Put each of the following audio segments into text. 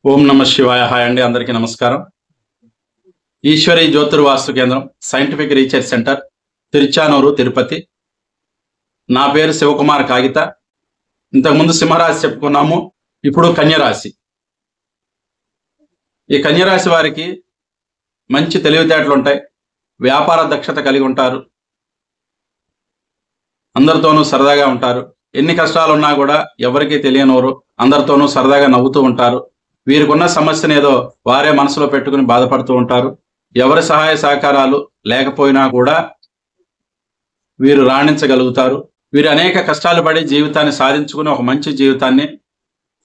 ఓం నమ శివాయ. హాయ్ అండి, అందరికీ నమస్కారం. ఈశ్వరి జ్యోతిర్వాస్తు కేంద్రం, scientific research centre, Tiruchanur, Tirupati. నా పేరు శివకుమార్ కాగిత. ఇంతకుముందు సింహరాశి చెప్పుకున్నాము, ఇప్పుడు కన్యరాశి. ఈ కన్యరాశి వారికి మంచి తెలివితేటలు ఉంటాయి, వ్యాపార దక్షత కలిగి ఉంటారు, అందరితోనూ సరదాగా ఉంటారు. ఎన్ని కష్టాలున్నా కూడా ఎవరికీ తెలియనోరు, అందరితోనూ సరదాగా నవ్వుతూ ఉంటారు. వీరికున్న సమస్యను ఏదో వారే మనసులో పెట్టుకుని బాధపడుతూ ఉంటారు. ఎవరి సహాయ సహకారాలు లేకపోయినా కూడా వీరు రాణించగలుగుతారు. వీరు అనేక కష్టాలు పడి జీవితాన్ని సాధించుకుని ఒక మంచి జీవితాన్ని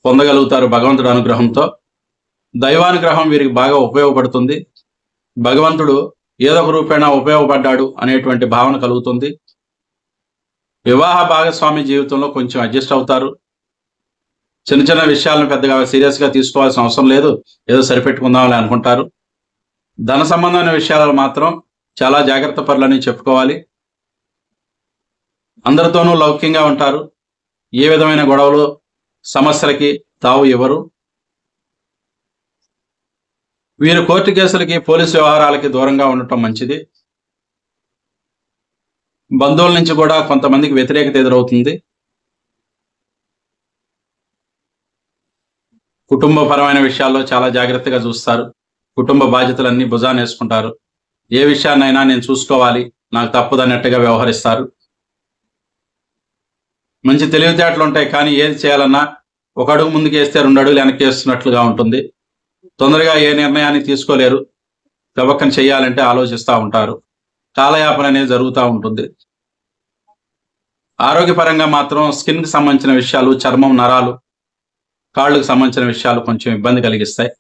పొందగలుగుతారు భగవంతుడి అనుగ్రహంతో. దైవానుగ్రహం వీరికి బాగా ఉపయోగపడుతుంది. భగవంతుడు ఏదో ఒక రూపేణా ఉపయోగపడ్డాడు అనేటువంటి భావన కలుగుతుంది. వివాహ భాగస్వామి జీవితంలో కొంచెం అడ్జస్ట్ అవుతారు. చిన్న చిన్న విషయాలను పెద్దగా సీరియస్గా తీసుకోవాల్సిన అవసరం లేదు, ఏదో సరిపెట్టుకుందామని అనుకుంటారు. ధన సంబంధమైన విషయాలు మాత్రం చాలా జాగ్రత్త పరులని చెప్పుకోవాలి. అందరితోనూ లౌక్యంగా ఉంటారు. ఏ విధమైన గొడవలు సమస్యలకి తావు ఇవ్వరు. వీరు కోర్టు కేసులకి పోలీసు వ్యవహారాలకి దూరంగా ఉండటం మంచిది. బంధువుల నుంచి కూడా కొంతమందికి వ్యతిరేకత ఎదురవుతుంది. కుటుంబపరమైన విషయాల్లో చాలా జాగ్రత్తగా చూస్తారు. కుటుంబ బాధ్యతలన్నీ భుజాన్ని వేసుకుంటారు. ఏ విషయాన్నైనా నేను చూసుకోవాలి, నాకు తప్పదన్నట్టుగా వ్యవహరిస్తారు. మంచి తెలివితేటలు ఉంటాయి, కానీ ఏది చేయాలన్నా ఒక అడుగు ముందుకు వేస్తే 2 అడుగులు వెనక్కి వేస్తున్నట్లుగా ఉంటుంది. తొందరగా ఏ నిర్ణయాన్ని తీసుకోలేరు. గబక్కన చేయాలంటే ఆలోచిస్తూ ఉంటారు. కాలయాపన అనేది జరుగుతూ ఉంటుంది. ఆరోగ్యపరంగా మాత్రం స్కిన్కి సంబంధించిన విషయాలు, చర్మం, నరాలు, కాళ్ళకు సంబంధించిన విషయాలు కొంచెం ఇబ్బంది కలిగిస్తాయి.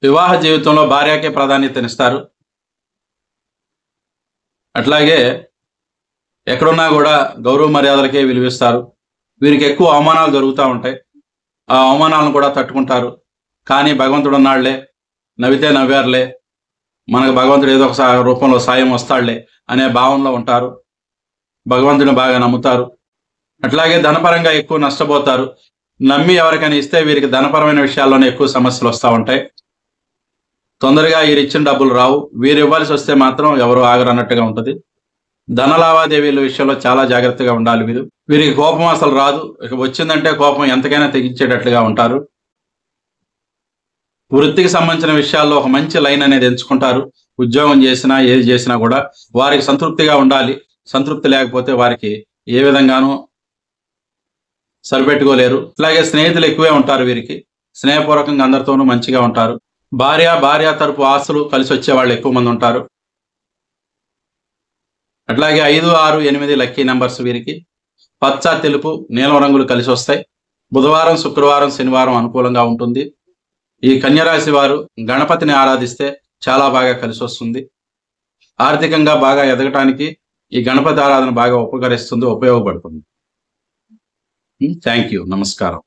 వివాహ జీవితంలో భార్యకే ప్రాధాన్యతనిస్తారు. అట్లాగే ఎక్కడున్నా కూడా గౌరవ మర్యాదలకే విలువిస్తారు. వీరికి ఎక్కువ అవమానాలు జరుగుతూ ఉంటాయి. ఆ అవమానాలను కూడా తట్టుకుంటారు. కానీ భగవంతుడు ఉన్నాళ్లే, నవ్వితే నవ్వారులే, మనకు భగవంతుడు ఏదో ఒక రూపంలో సాయం వస్తాడులే అనే భావనలో ఉంటారు. భగవంతుడిని బాగా నమ్ముతారు. అట్లాగే ధనపరంగా ఎక్కువ నష్టపోతారు. నమ్మి ఎవరికైనా ఇస్తే వీరికి ధనపరమైన విషయాల్లోనే ఎక్కువ సమస్యలు వస్తూ ఉంటాయి. తొందరగా వీరు ఇచ్చిన డబ్బులు రావు. వీరు ఇవ్వాల్సి వస్తే మాత్రం ఎవరు ఆగరు అన్నట్టుగా ఉంటుంది. ధన లావాదేవీల విషయంలో చాలా జాగ్రత్తగా ఉండాలి. వీరికి కోపం అసలు రాదు. ఇక వచ్చిందంటే కోపం ఎంతకైనా తెగించేటట్లుగా ఉంటారు. వృత్తికి సంబంధించిన విషయాల్లో ఒక మంచి లైన్ అనేది ఎంచుకుంటారు. ఉద్యోగం చేసినా ఏది చేసినా కూడా వారికి సంతృప్తిగా ఉండాలి. సంతృప్తి లేకపోతే వారికి ఏ విధంగానూ సరిపెట్టుకోలేరు. అలాగే స్నేహితులు ఎక్కువే ఉంటారు. వీరికి స్నేహపూర్వకంగా అందరితోనూ మంచిగా ఉంటారు. భార్య తరపు ఆస్తులు కలిసి వచ్చే వాళ్ళు ఎక్కువ మంది ఉంటారు. అట్లాగే 5, 6, 8 లక్కీ నెంబర్స్ వీరికి. పచ్చ, తెలుపు, నీలం రంగులు కలిసి వస్తాయి. బుధవారం, శుక్రవారం, శనివారం అనుకూలంగా ఉంటుంది. ఈ కన్యరాశి వారు గణపతిని ఆరాధిస్తే చాలా బాగా కలిసి వస్తుంది. ఆర్థికంగా బాగా ఎదగటానికి ఈ గణపతి ఆరాధన బాగా ఉపకరిస్తుంది, ఉపయోగపడుతుంది. Thank you. నమస్కారం.